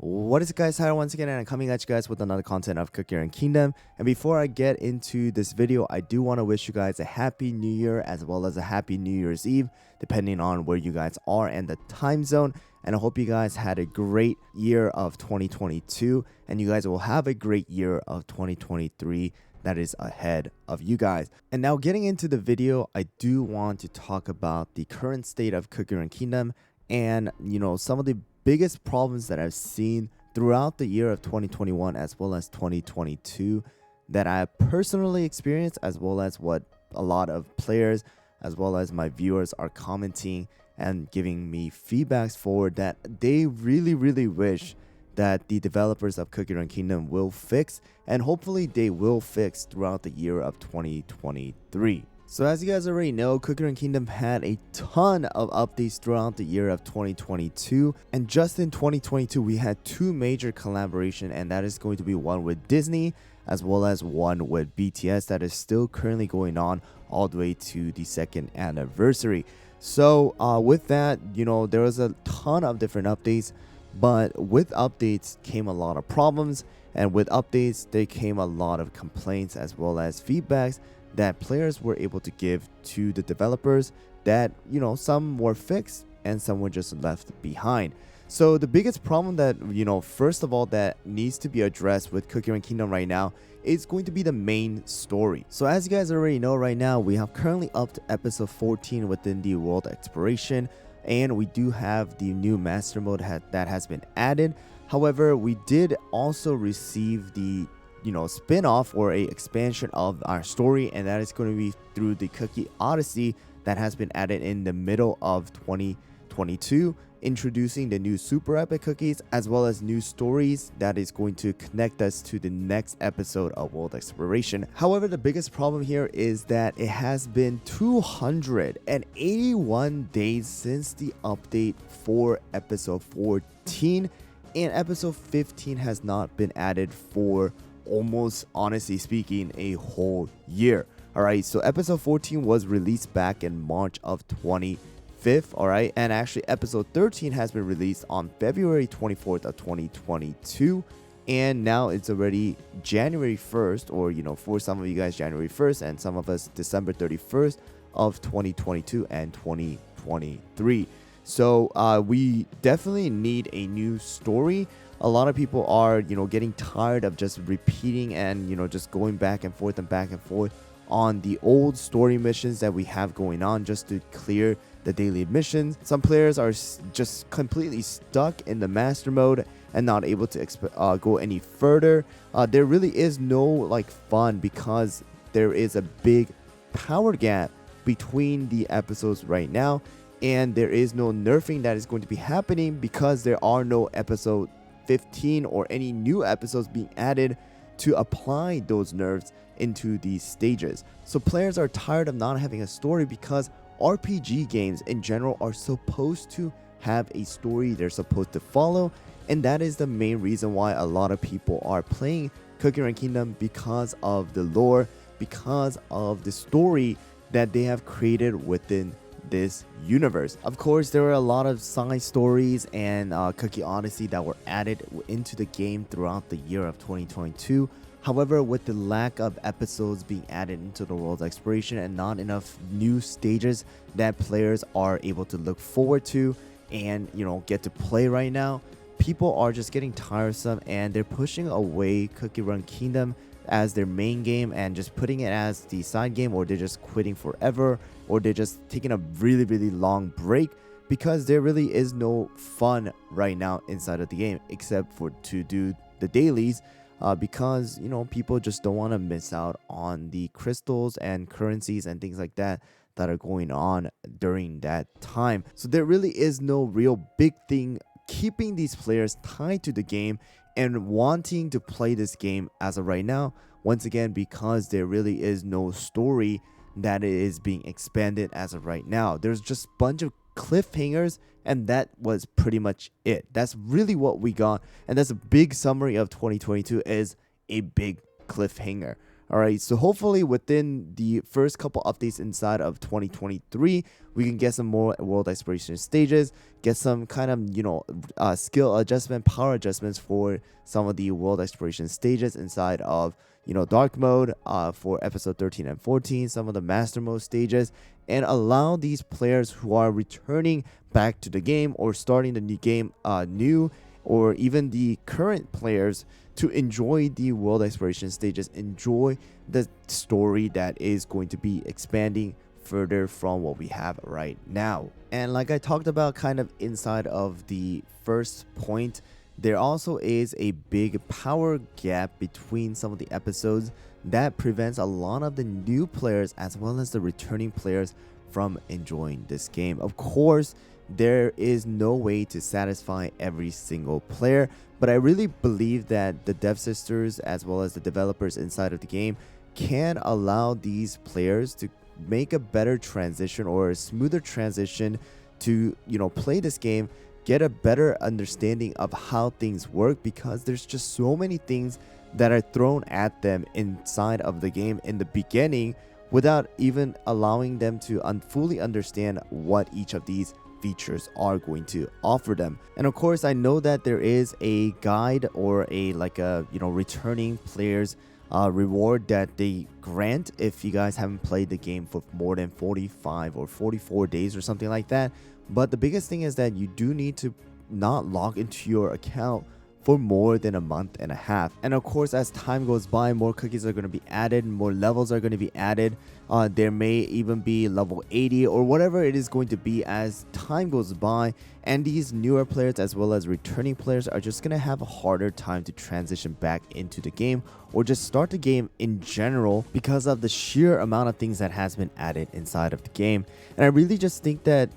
What is it, guys? Hi once again, and I'm coming at you guys with another content of Cookie Run Kingdom. And before I get into this video, I do want to wish you guys a happy new year as well as a happy New Year's Eve, depending on where you guys are and the time zone. And I hope you guys had a great year of 2022 and you guys will have a great year of 2023 that is ahead of you guys. And now getting into the video, I do want to talk about the current state of Cookie Run Kingdom and some of the biggest problems that I've seen throughout the year of 2021 as well as 2022 that I personally experienced, as well as what a lot of players as well as my viewers are commenting and giving me feedbacks for, that they really wish that the developers of Cookie Run Kingdom will fix, and hopefully they will fix throughout the year of 2023. So as you guys already know, Cookie Run Kingdom had a ton of updates throughout the year of 2022, and just in 2022 we had two major collaborations, and that is going to be one with Disney as well as one with BTS that is still currently going on all the way to the second anniversary. So with that, there was a ton of different updates, but with updates came a lot of problems, and with updates there came a lot of complaints as well as feedbacks that players were able to give to the developers, that some were fixed and some were just left behind. So the biggest problem that first of all that needs to be addressed with Cookie Run Kingdom right now is going to be the main story. So as you guys already know, right now we have currently up to episode 14 within the world exploration, and we do have the new master mode that has been added. However, we did also receive the spin-off or a expansion of our story, and that is going to be through the Cookie Odyssey that has been added in the middle of 2022, introducing the new super epic cookies as well as new stories that is going to connect us to the next episode of world exploration. However, the biggest problem here is that it has been 281 days since the update for episode 14, and episode 15 has not been added for almost, honestly speaking, a whole year. Alright, so episode 14 was released back in March of 25th, alright, and actually episode 13 has been released on February 24th of 2022, and now it's already January 1st, or for some of you guys January 1st, and some of us December 31st of 2022 and 2023. So we definitely need a new story. A lot of people are getting tired of just repeating and just going back and forth on the old story missions that we have going on just to clear the daily missions. Some players are just completely stuck in the master mode and not able to go any further. There really is no fun because there is a big power gap between the episodes right now, and there is no nerfing that is going to be happening because there are no episode 15 or any new episodes being added to apply those nerfs into these stages. So players are tired of not having a story, because RPG games in general are supposed to have a story they're supposed to follow, and that is the main reason why a lot of people are playing Cookie Run Kingdom, because of the lore, because of the story that they have created within this universe. Of course, there were a lot of side stories and Cookie Odyssey that were added into the game throughout the year of 2022. However, with the lack of episodes being added into the world's exploration and not enough new stages that players are able to look forward to and get to play right now, people are just getting tiresome, and they're pushing away Cookie Run Kingdom as their main game and just putting it as the side game, or they're just quitting forever, or they're just taking a really long break, because there really is no fun right now inside of the game except for to do the dailies, because people just don't want to miss out on the crystals and currencies and things like that are going on during that time. So there really is no real big thing keeping these players tied to the game and wanting to play this game as of right now, once again, because there really is no story that is being expanded as of right now. There's just a bunch of cliffhangers, and that was pretty much it. That's really what we got, and that's a big summary of 2022, is a big cliffhanger. All right, so hopefully within the first couple updates inside of 2023, we can get some more world exploration stages, get some kind of, skill adjustment, power adjustments for some of the world exploration stages inside of, dark mode for episode 13 and 14, some of the master mode stages, and allow these players who are returning back to the game or starting the new game new, or even the current players to enjoy the world exploration stages, enjoy the story that is going to be expanding further from what we have right now. And like I talked about kind of inside of the first point, there also is a big power gap between some of the episodes that prevents a lot of the new players as well as the returning players from enjoying this game. Of course, there is no way to satisfy every single player, but I really believe that the dev sisters as well as the developers inside of the game can allow these players to make a better transition or a smoother transition to, play this game, get a better understanding of how things work, because there's just so many things that are thrown at them inside of the game in the beginning without even allowing them to fully understand what each of these features are going to offer them. And of course, I know that there is a guide or a returning players reward that they grant if you guys haven't played the game for more than 45 or 44 days or something like that. But the biggest thing is that you do need to not log into your account for more than a month and a half. And of course, as time goes by, more cookies are going to be added, more levels are going to be added. There may even be level 80 or whatever it is going to be as time goes by, and these newer players as well as returning players are just going to have a harder time to transition back into the game or just start the game in general because of the sheer amount of things that has been added inside of the game. And I really just think that,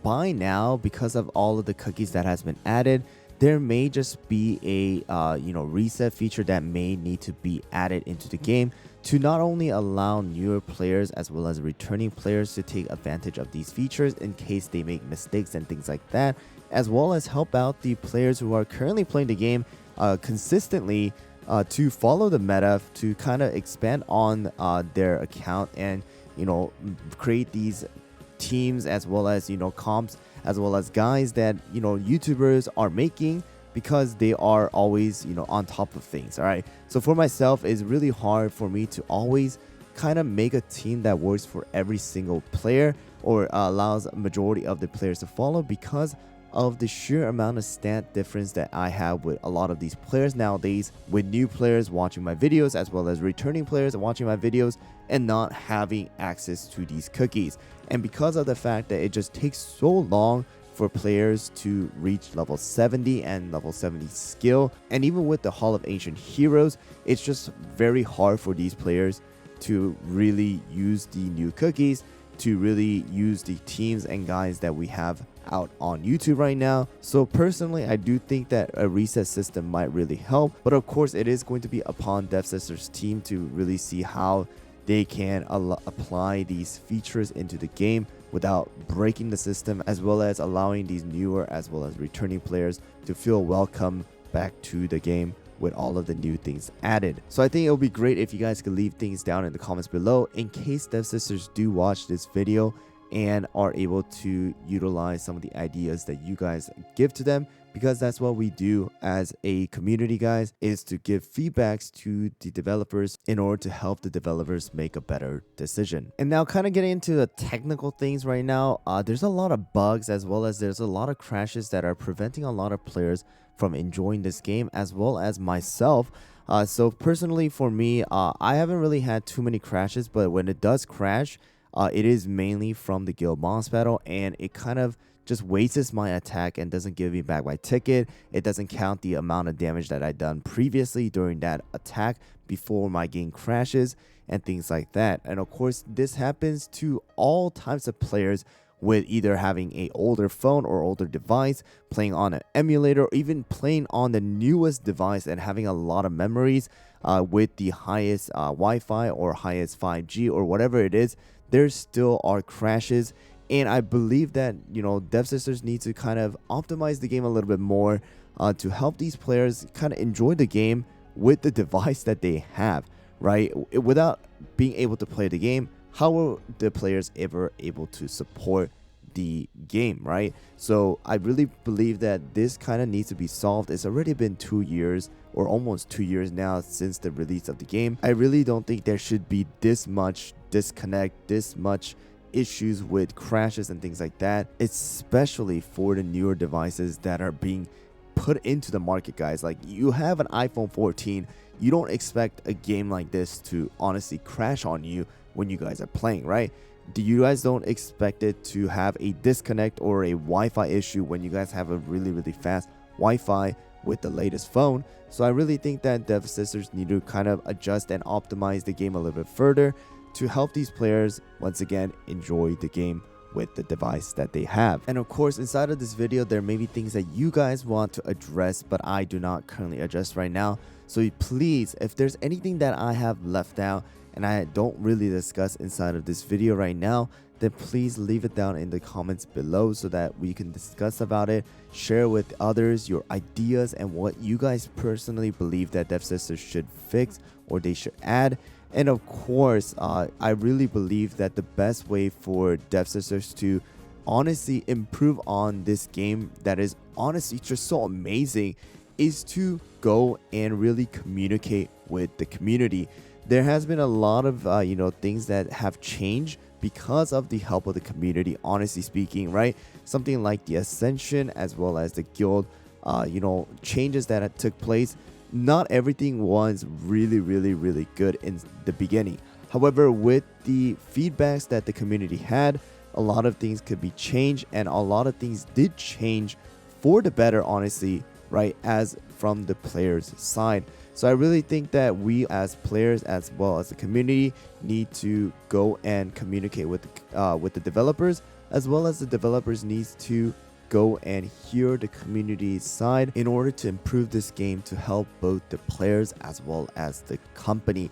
by now, because of all of the cookies that has been added, there may just be a reset feature that may need to be added into the game to not only allow newer players as well as returning players to take advantage of these features in case they make mistakes and things like that, as well as help out the players who are currently playing the game consistently to follow the meta, to kind of expand on their account and create these teams as well as comps as well as guys that YouTubers are making, because they are always on top of things. All right, so for myself, it's really hard for me to always kind of make a team that works for every single player or allows a majority of the players to follow, because of the sheer amount of stat difference that I have with a lot of these players nowadays, with new players watching my videos as well as returning players watching my videos and not having access to these cookies. And because of the fact that it just takes so long for players to reach level 70 and level 70 skill, and even with the Hall of Ancient Heroes, it's just very hard for these players to really use the new cookies, to really use the teams and guys that we have out on YouTube right now. So personally, I do think that a reset system might really help, but of course it is going to be upon Dev Sisters team to really see how they can apply these features into the game without breaking the system, as well as allowing these newer as well as returning players to feel welcome back to the game with all of the new things added. So I think it would be great if you guys could leave things down in the comments below in case Dev Sisters do watch this video and are able to utilize some of the ideas that you guys give to them, because that's what we do as a community, guys, is to give feedbacks to the developers in order to help the developers make a better decision. And now kind of getting into the technical things right now, there's a lot of bugs as well as there's a lot of crashes that are preventing a lot of players from enjoying this game, as well as myself. So personally for me, I haven't really had too many crashes, but when it does crash, it is mainly from the guild boss battle, and it kind of just wastes my attack and doesn't give me back my ticket. It doesn't count the amount of damage that I done previously during that attack before my game crashes and things like that. And of course, this happens to all types of players with either having a older phone or older device, playing on an emulator, or even playing on the newest device and having a lot of memories with the highest Wi-Fi or highest 5G or whatever it is. There still are crashes, and I believe that Dev Sisters need to kind of optimize the game a little bit more to help these players kind of enjoy the game with the device that they have. right? Without being able to play the game, how were the players ever able to support the game, right? So I really believe that this kind of needs to be solved. It's already been 2 years or almost 2 years now since the release of the game. I really don't think there should be this much disconnect, this much issues with crashes and things like that, especially for the newer devices that are being put into the market, guys. Like, you have an iPhone 14, you don't expect a game like this to honestly crash on you when you guys are playing, right? You guys don't expect it to have a disconnect or a Wi-Fi issue when you guys have a really fast Wi-Fi with the latest phone. So I really think that dev sisters need to kind of adjust and optimize the game a little bit further to help these players once again enjoy the game with the device that they have. And of course, inside of this video, there may be things that you guys want to address, but I do not currently address right now. So please, if there's anything that I have left out and I don't really discuss inside of this video right now, then please leave it down in the comments below so that we can discuss about it, share with others your ideas and what you guys personally believe that dev sisters should fix or they should add. And of course, I really believe that the best way for dev sisters to honestly improve on this game that is honestly just so amazing is to go and really communicate with the community. There has been a lot of things that have changed because of the help of the community, honestly speaking, right? Something like the Ascension as well as the guild changes that took place. Not everything was really good in the beginning. However, with the feedbacks that the community had, a lot of things could be changed, and a lot of things did change for the better, honestly, right, as from the players' side. So I really think that we as players as well as the community need to go and communicate with the developers, as well as the developers needs to go and hear the community's side in order to improve this game to help both the players as well as the company.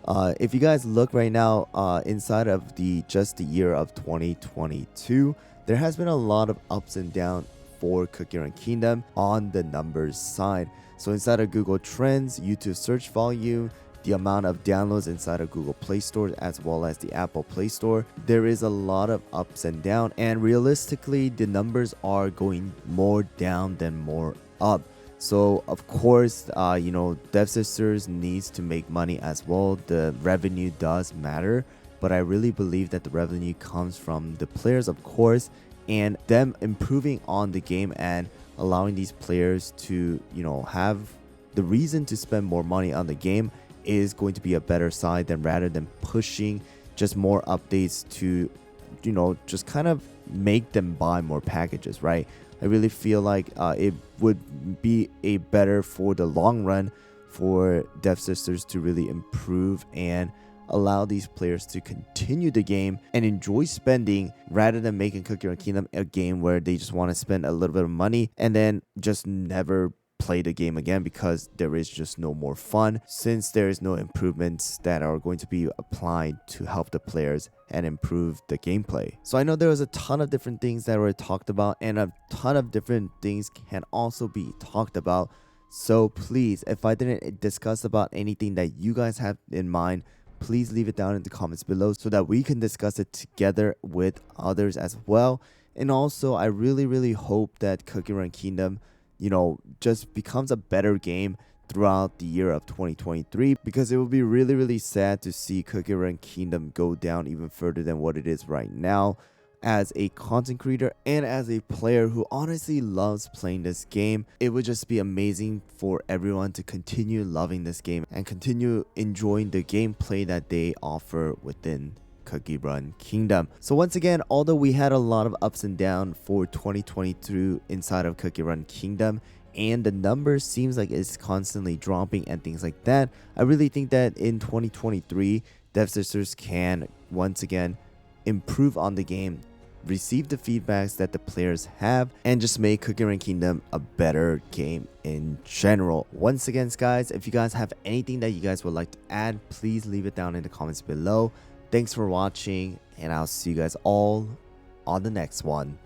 If you guys look right now inside of just the year of 2022, there has been a lot of ups and downs for Cookie Run Kingdom on the numbers side. So inside of Google Trends, YouTube search volume, the amount of downloads inside of Google Play Store as well as the Apple Play Store, there is a lot of ups and downs, and realistically the numbers are going more down than more up. So of course, dev sisters needs to make money as well. The revenue does matter, but I really believe that the revenue comes from the players, of course, and them improving on the game and allowing these players to have the reason to spend more money on the game is going to be a better side than rather than pushing just more updates to just kind of make them buy more packages, right? I really feel like it would be a better for the long run for dev sisters to really improve and allow these players to continue the game and enjoy spending, rather than making Cookie Run Kingdom a game where they just want to spend a little bit of money and then just never play the game again because there is just no more fun, since there is no improvements that are going to be applied to help the players and improve the gameplay. So I know there was a ton of different things that were talked about, and a ton of different things can also be talked about. So please, if I didn't discuss about anything that you guys have in mind, please leave it down in the comments below so that we can discuss it together with others as well. And also, I really hope that Cookie Run Kingdom just becomes a better game throughout the year of 2023, because it would be really sad to see Cookie Run Kingdom go down even further than what it is right now. As a content creator and as a player who honestly loves playing this game, it would just be amazing for everyone to continue loving this game and continue enjoying the gameplay that they offer within Cookie Run Kingdom. So once again, although we had a lot of ups and downs for 2022 inside of Cookie Run Kingdom, and the numbers seems like it's constantly dropping and things like that, I really think that in 2023, dev sisters can once again improve on the game, receive the feedbacks that the players have, and just make Cookie Run Kingdom a better game in general. Once again, guys, if you guys have anything that you guys would like to add, please leave it down in the comments below. Thanks for watching, and I'll see you guys all on the next one.